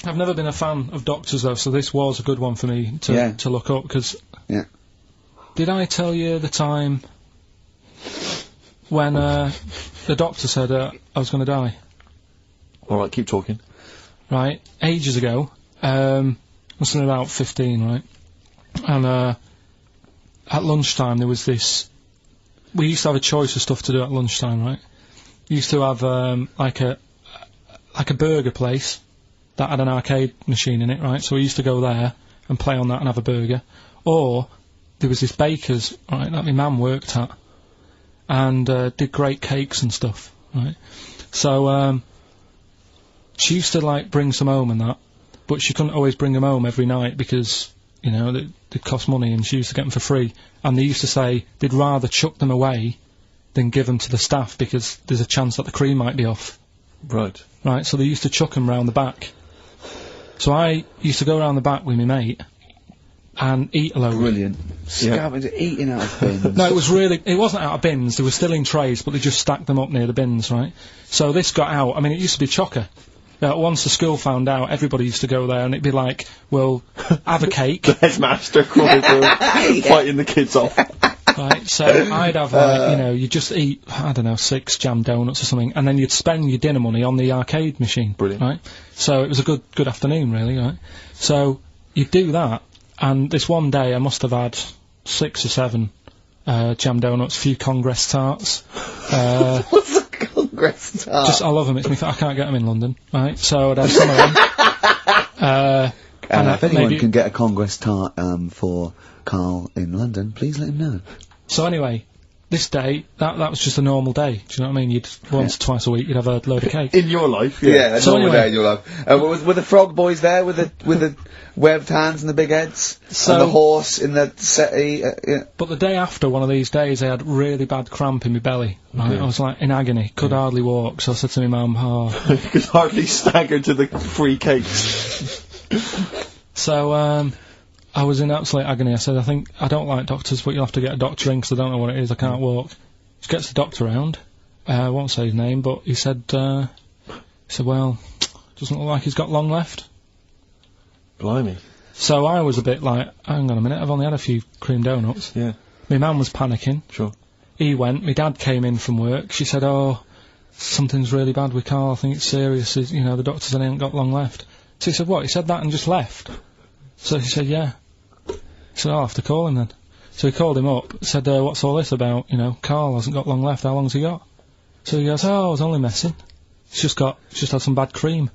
I've never been a fan of doctors though, so this was a good one for me to look up, because... Yeah. Did I tell you the time when the doctor said I was going to die? Alright, keep talking. Right, ages ago, must have been about 15, right? And at lunchtime there was this... We used to have a choice of stuff to do at lunchtime, right? We used to have like a burger place that had an arcade machine in it, right? So we used to go there and play on that and have a burger. Or there was this baker's, right, that my mum worked at, and did great cakes and stuff, right? So she used to like bring some home and that, but she couldn't always bring them home every night because, you know, they'd cost money, and she used to get them for free. And they used to say they'd rather chuck them away than give them to the staff because there's a chance that the cream might be off. Right. Right, so they used to chuck them round the back. So I used to go round the back with my mate and eat a load. Brilliant. Eating out of bins. No, it wasn't out of bins, they were still in trays, but they just stacked them up near the bins, right? So this got out, I mean, it used to be chocker. Once the school found out, everybody used to go there, and it'd be like, well, have a cake. The headmaster crawling through, fighting the kids off. Right, so I'd have, like, you know, you'd just eat, I don't know, 6 jam donuts or something, and then you'd spend your dinner money on the arcade machine. Brilliant. Right? So it was a good afternoon, really, right? So you'd do that, and this one day I must have had 6 or 7 jam donuts, a few Congress tarts. What's a Congress tart? I love them, I can't get them in London, right? So I'd have some of them. If anyone can get a Congress tart for Karl in London, please let him know. So anyway, this day, that was just a normal day, do you know what I mean? You'd, once or twice a week, you'd have a load of cake. In your life, yeah. A so normal anyway, day in your life. Were the frog boys there with the webbed hands and the big heads? And the horse in the settee? Yeah. But the day after one of these days, I had really bad cramp in my belly. Right? I was like in agony, could hardly walk, so I said to my mum, you could hardly stagger to the free cakes. So, I was in absolute agony. I said, I don't like doctors, but you'll have to get a doctor in because I don't know what it is, I can't walk. She gets the doctor round, I won't say his name, but he said, well, doesn't look like he's got long left. Blimey. So I was a bit like, hang on a minute, I've only had a few cream donuts. Yeah. My mum was panicking. Sure. He went, my dad came in from work, she said, oh, something's really bad with Karl, I think it's serious, you know, the doctor said he ain't got long left. So he said, what, he said that and just left? So he said, yeah. He said, I'll have to call him then. So he called him up, said, what's all this about, you know, Karl hasn't got long left, how long's he got? So he goes, oh, I was only messing. He's just had some bad cream.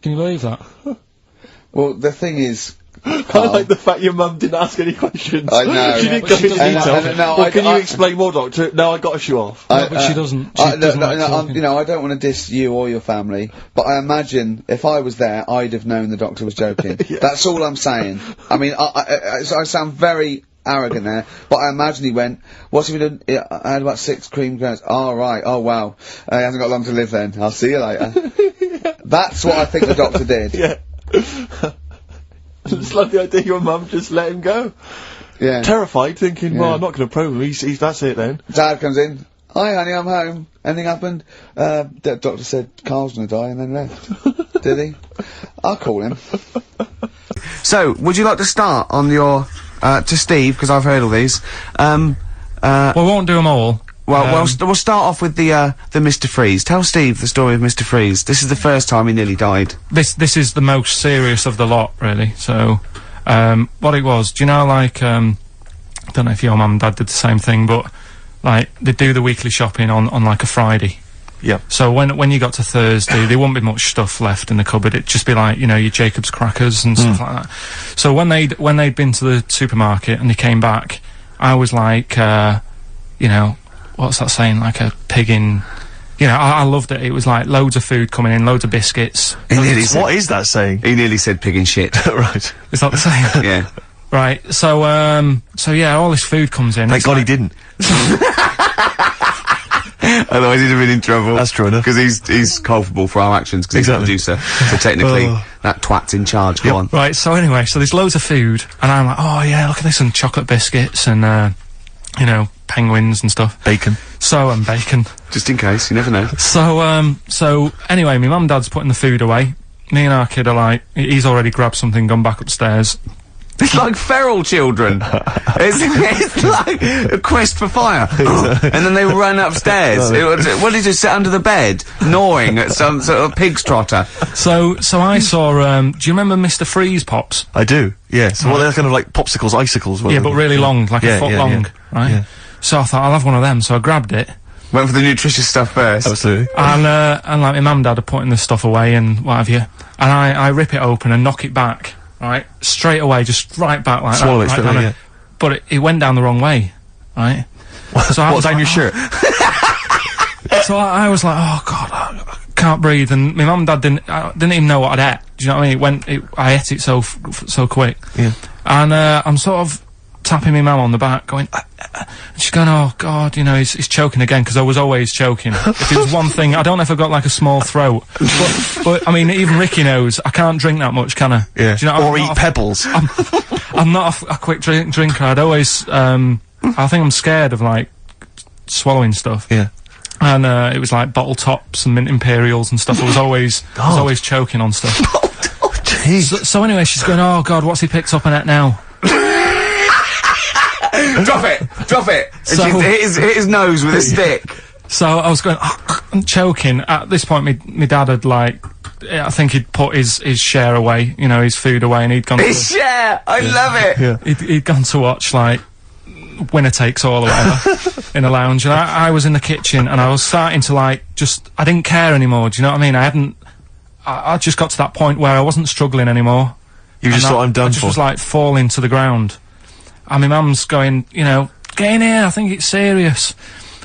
Can you believe that? Well, the thing is, I like the fact your mum didn't ask any questions. I know. She didn't go into detail. Can you explain more, Doctor? No, I got a shoe off. No, but she doesn't. You know, I don't want to diss you or your family, but I imagine if I was there, I'd have known the doctor was joking. Yeah. That's all I'm saying. I mean, I sound very arrogant there, but I imagine he went, what's he been doing? I had about 6 cream granules. Oh, right. Oh, wow. He hasn't got long to live then. I'll see you later. That's what I think the doctor did. Yeah. It's like the idea your mum just let him go. Yeah. Terrified, thinking, well, I'm not going to probe him, he's that's it then. Dad comes in, hi honey, I'm home. Anything happened? The doctor said Karl's going to die and then left. Did he? I'll call him. So, would you like to start on your, to Steve, because I've heard all these. We won't do them all. Well, we'll start off with the Mr. Freeze. Tell Steve the story of Mr. Freeze. This is the first time he nearly died. This is the most serious of the lot, really. So, what it was, do you know, like, don't know if your mum and dad did the same thing, but, like, they'd do the weekly shopping on like, a Friday. Yeah. So when you got to Thursday, there wouldn't be much stuff left in the cupboard. It'd just be like, you know, your Jacob's crackers and stuff like that. So when they'd been to the supermarket and they came back, I was like, you know, what's that saying? Like a pig in... You know, I loved it. It was like loads of food coming in, loads of biscuits. What is that saying? He nearly said pig in shit. Right. Is that the saying? Yeah. Right, so yeah, all this food comes in. Thank God he didn't. Otherwise he'd have been in trouble. That's true enough. Because he's culpable for our actions, because he's the producer. So technically, that twat's in charge. Go on. Right, so anyway, so there's loads of food, and I'm like, oh yeah, look at this, and chocolate biscuits, and, you know, penguins and stuff. Bacon. And bacon. Just in case, you never know. So anyway, my mum and dad's putting the food away, me and our kid are like, he's already grabbed something, gone back upstairs. It's like feral children. it's like a quest for fire. And then they run upstairs. What did you sit under the bed, gnawing at some sort of pig's trotter? So I saw, do you remember Mr. Freeze Pops? I do, yeah. So they're kind of like popsicles, icicles. Yeah, but really long, like a foot long, right? Yeah. So I thought, I'll have one of them, so I grabbed it. Went for the nutritious stuff first. Absolutely. And like my mum and dad are putting this stuff away and what have you. And I rip it open and knock it back. Right, straight away, just right back like Swallow that. it straight away, yeah. But it went down the wrong way, right? So I was down your shirt? So I was like, oh god, I can't breathe. And my mum and dad didn't even know what I'd ate. Do you know what I mean? I ate it so quick. Yeah. And I'm sort of tapping my mum on the back, going, and she's going, oh god, you know, he's choking again, because I was always choking. If there's one thing, I don't know if I've got like a small throat, but I mean, even Ricky knows I can't drink that much, can I? Yeah. Do you know, or eat pebbles. I'm not a quick drinker. I'd always, I think I'm scared of like swallowing stuff. Yeah. And it was like bottle tops and mint imperials and stuff. I was always choking on stuff. Oh, jeez. So anyway, she's going, oh god, what's he picked up on it now? Drop it! So, and hit his nose with a stick. So I was going, I'm choking. At this point, my dad had like, I think he'd put his share away, you know, his food away, and he'd gone his share! I love it! Yeah. He'd gone to watch, like, Winner Takes All or whatever, in a lounge, and I was in the kitchen, and I was starting to, like, I didn't care anymore, do you know what I mean? I just got to that point where I wasn't struggling anymore. You just thought, I'm done I just for. was, like, falling to the ground. And my mum's going, you know, get in here, I think it's serious.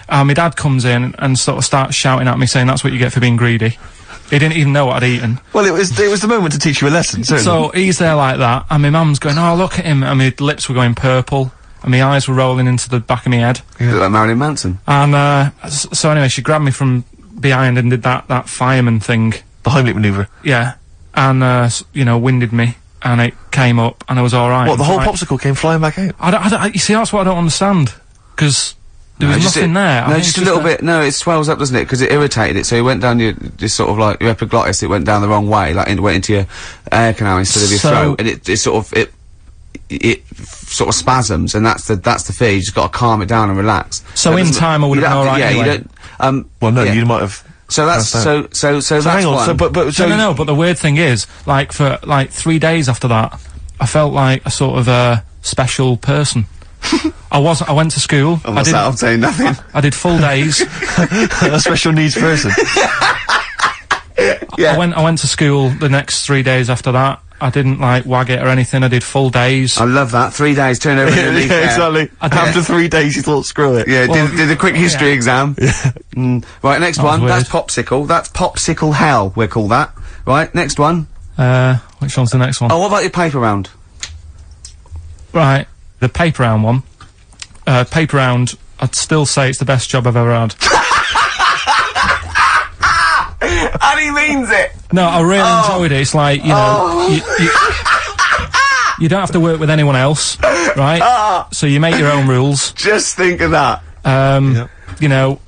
And my dad comes in and sort of starts shouting at me, saying that's what you get for being greedy. He didn't even know what I'd eaten. Well, it was the moment to teach you a lesson, certainly. So he's there like that, and my mum's going, oh, look at him, and my lips were going purple, and my eyes were rolling into the back of my head. You look like Marilyn Manson. And, so anyway, she grabbed me from behind and did that fireman thing. The Heimlich manoeuvre. Yeah. And, you know, winded me. And it came up, and I was alright. What, the whole popsicle came flying back out? You see, that's what I don't understand. Because there was nothing there. No, just a little bit. No, it swells up, doesn't it? Because it irritated it. So it went down your, just sort of like your epiglottis. It went down the wrong way, like it went into your air canal instead of your throat, and it sort of spasms, and that's the fear. You just got to calm it down and relax. So in time, I would have been alright. Yeah, anyway. you don't. Well, no, you might have. So that's so that's hang on. one. So, but No, but the weird thing is, like, for like 3 days after that, I felt like a sort of a special person. I went to school. I'm saying nothing. I did full days. A special needs person. Yeah. I went to school the next 3 days after that. I didn't like wag it or anything. I did full days. I love that. 3 days, turn over a new leaf. Yeah, exactly. After 3 days, you thought, screw it. Yeah, did a quick history exam. Yeah. Right, next That was one. weird. That's popsicle. That's popsicle hell, we'll call that. Right, next one. Which one's the next one? Oh, what about your paper round? Right, the paper round one. Paper round, I'd still say it's the best job I've ever had. And he means it! No, I really enjoyed it. It's like, you know, you don't have to work with anyone else, right? So you make your own rules. Just think of that. You know,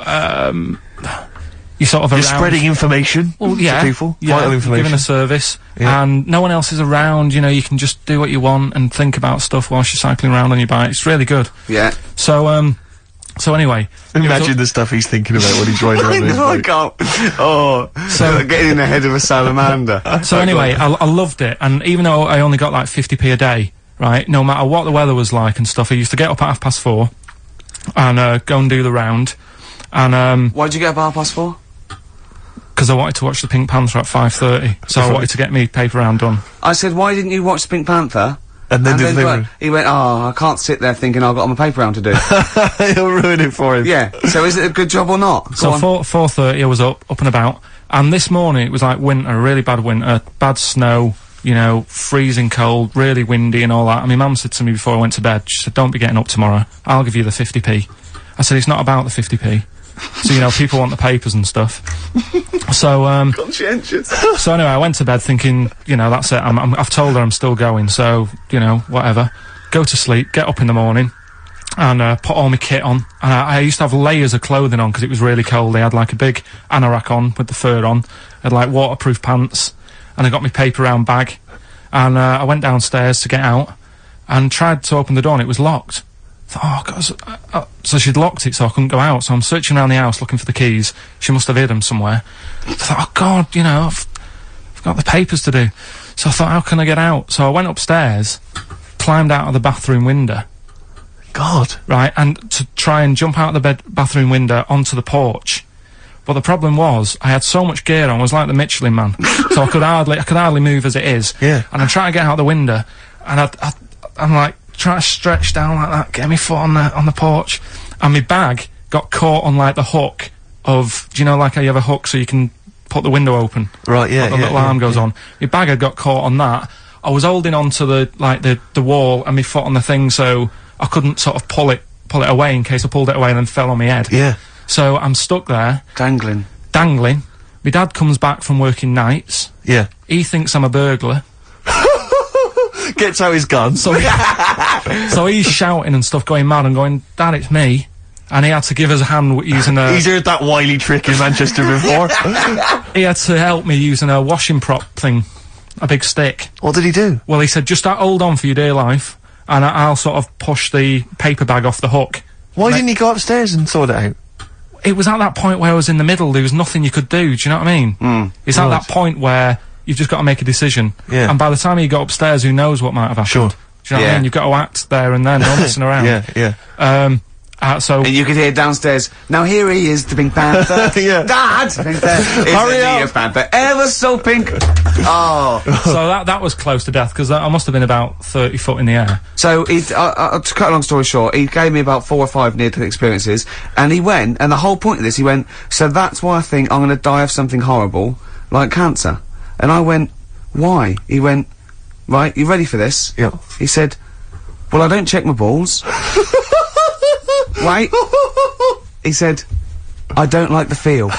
you sort of You're spreading information to people, vital information. giving a service, and no one else is around, you know, you can just do what you want and think about stuff whilst you're cycling around on your bike. It's really good. Yeah. So anyway. Imagine the stuff he's thinking about when he's riding around his I bike. can't. Oh, so getting in the head of a salamander. So anyway, I loved it, and even though I only got like 50p a day, right, no matter what the weather was like and stuff, I used to get up at 4:30 and go and do the round. And why'd you get up at 4:30? Because I wanted to watch the Pink Panther at 5:30, so I wanted to get me paper round done. I said, why didn't you watch the Pink Panther? And then do the paper. He went, oh, I can't sit there thinking I've got my paper round to do. He'll ruin it for him. Yeah. So is it a good job or not? So 4:30 I was up and about, and this morning it was like winter, really bad winter, bad snow, you know, freezing cold, really windy and all that. And my mum said to me before I went to bed, she said, don't be getting up tomorrow, I'll give you the 50p. I said, it's not about the 50p. So, you know, people want the papers and stuff. So, conscientious. So anyway, I went to bed thinking, you know, that's it, I've told her I'm still going, so, you know, whatever. Go to sleep, get up in the morning, and put all my kit on. And I used to have layers of clothing on because it was really cold. They had like a big anorak on with the fur on. I had like waterproof pants, and I got my paper round bag, and I went downstairs to get out, and tried to open the door, and it was locked. I thought, oh God, so she'd locked it so I couldn't go out, so I'm searching around the house looking for the keys. She must have hid them somewhere. I thought, oh God, you know, I've got the papers to do. So I thought, how can I get out? So I went upstairs, climbed out of the bathroom window. God. Right, and to try and jump out of the bathroom window onto the porch. But the problem was, I had so much gear on, I was like the Michelin Man. So I could hardly move as it is. Yeah. And I'm trying to get out the window, and I'm like, trying to stretch down like that, get my foot on the porch, and my bag got caught on like the hook of, do you know, like how you have a hook so you can put the window open? Right, yeah, the little arm goes on. My bag had got caught on that. I was holding onto the wall and my foot on the thing, so I couldn't sort of pull it away in case I pulled it away and then fell on my head. Yeah. So I'm stuck there. Dangling. My dad comes back from working nights. Yeah. He thinks I'm a burglar. Gets out his gun. So he's shouting and stuff, going mad, and going, Dad, it's me. And he had to give us a hand using a... He's heard that wily trick in Manchester before. He had to help me using a washing prop thing, a big stick. What did he do? Well, he said, just hold on for your dear life, and I'll sort of push the paper bag off the hook. Why didn't he go upstairs and sort it out? It was at that point where I was in the middle, there was nothing you could do, do you know what I mean? It's at that point where you've just got to make a decision. Yeah. And by the time you got upstairs, who knows what might have happened. Sure. Do you know what I mean? You've got to act there and then, no messing around. Yeah. So... And you could hear downstairs, now here he is, the Pink Panther. Yeah. Dad! Hurry up! Panther, ever so pink! Oh. So that was close to death, because I must have been about 30 foot in the air. So, to cut a long story short, he gave me about 4 or 5 near-death experiences, and he went, and the whole point of this, he went, so that's why I think I'm gonna die of something horrible, like cancer. And I went, why? He went, right, you ready for this? Yeah. He said, well, I don't check my balls. Wait. He said, I don't like the feel.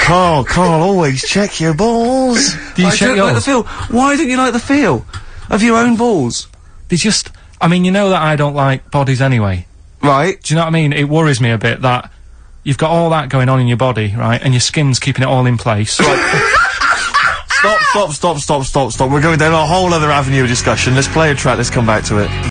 Carl, always check your balls. Do you I check don't yours? like the feel. Why don't you like the feel of your own balls? I mean, you know that I don't like bodies anyway. Right. Do you know what I mean? It worries me a bit that you've got all that going on in your body, right, and your skin's keeping it all in place. Stop. We're going down a whole other avenue of discussion. Let's play a track, let's come back to it.